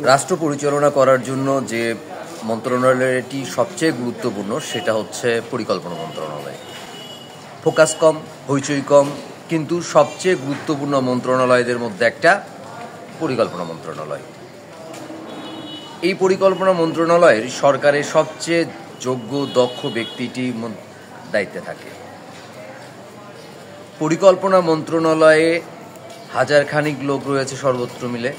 রাষ্ট্র পরিচালনা করার জন্য যে মন্ত্রণালয়টি সবচেয়ে গুরুত্বপূর্ণ সেটা হচ্ছে পরিকল্পনা মন্ত্রণালয়। ফোকাস কম, হইচই কম, কিন্তু সবচেয়ে গুরুত্বপূর্ণ মন্ত্রণালয়দের মধ্যে একটা পরিকল্পনা মন্ত্রণালয়। এই পরিকল্পনা মন্ত্রণালয়ের সরকারের সবচেয়ে যোগ্য দক্ষ ব্যক্তিটি দায়িত্বে থাকে। পরিকল্পনা মন্ত্রণালয়ে হাজারখানিক লোক রয়েছে সর্বত্র মিলে।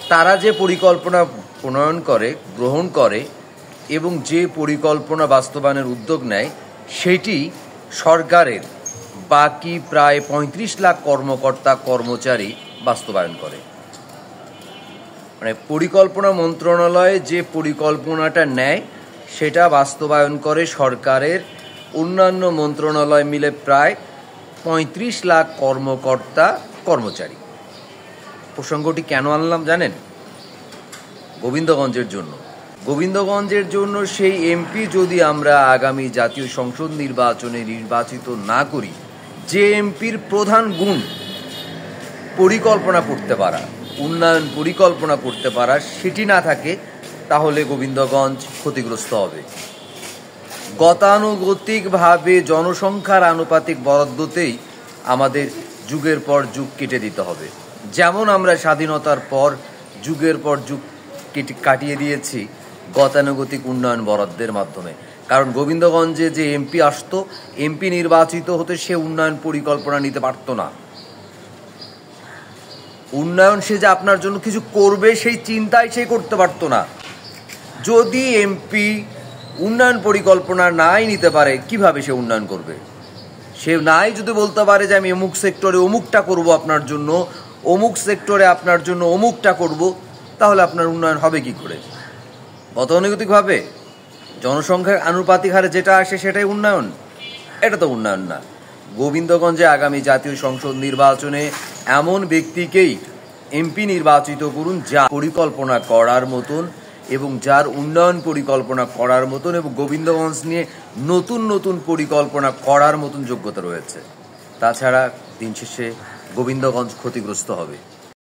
তারা যে পরিকল্পনা প্রণয়ন করে, গ্রহণ করে এবং যে পরিকল্পনা বাস্তবায়নের উদ্যোগ নেয় সেটি সরকারের বাকি প্রায় ৩৫ লাখ কর্মকর্তা কর্মচারী বাস্তবায়ন করে। মানে পরিকল্পনা মন্ত্রণালয়ে যে পরিকল্পনাটা নেয় সেটা বাস্তবায়ন করে সরকারের অন্যান্য মন্ত্রণালয় মিলে প্রায় ৩৫ লাখ কর্মকর্তা কর্মচারী। প্রসঙ্গটি কেন আনলাম জানেন? গোবিন্দগঞ্জের জন্য সেই এমপি যদি আমরা আগামী জাতীয় সংসদ নির্বাচনে নির্বাচিত না করি, যে এমপির প্রধান গুণ পরিকল্পনা করতে পারা, উন্নয়ন পরিকল্পনা করতে পারা, সেটি না থাকে, তাহলে গোবিন্দগঞ্জ ক্ষতিগ্রস্ত হবে। গতানুগতিকভাবে জনসংখ্যার আনুপাতিক বরাদ্দতেই আমাদের যুগের পর যুগ কেটে দিতে হবে। যেমন আমরা স্বাধীনতার পর যুগের পর যুগ কাটিয়ে দিয়েছি গতানুগতিক উন্নয়ন বরাদ্দের মাধ্যমে। কারণ গোবিন্দগঞ্জে যে এমপি আসতো, এমপি নির্বাচিত হতে সে উন্নয়ন পরিকল্পনা নিতে পারতো না। উন্নয়ন সে যে আপনার জন্য কিছু করবে সেই চিন্তাই সে করতে পারতো না। যদি এমপি উন্নয়ন পরিকল্পনা নাই নিতে পারে, কিভাবে সে উন্নয়ন করবে? সে নাই যদি বলতে পারে যে আমি অমুক সেক্টরে অমুকটা করব আপনার জন্য, অমুক সেক্টরে আপনার জন্য অমুকটা করব, তাহলে আপনার উন্নয়ন হবে কি করে? গতানুগতিকভাবে জনসংখ্যার আনুপাতিক হারে যেটা আসে সেটাই উন্নয়ন? এটা তো উন্নয়ন না। গোবিন্দগঞ্জে আগামী জাতীয় সংসদ নির্বাচনে এমন ব্যক্তিকেই এমপি নির্বাচিত করুন যা পরিকল্পনা করার মতন এবং যার উন্নয়ন পরিকল্পনা করার মতন এবং গোবিন্দগঞ্জ নিয়ে নতুন নতুন পরিকল্পনা করার মতন যোগ্যতা রয়েছে। তাছাড়া দিন শেষে গোবিন্দগঞ্জ ক্ষতিগ্রস্ত হবে।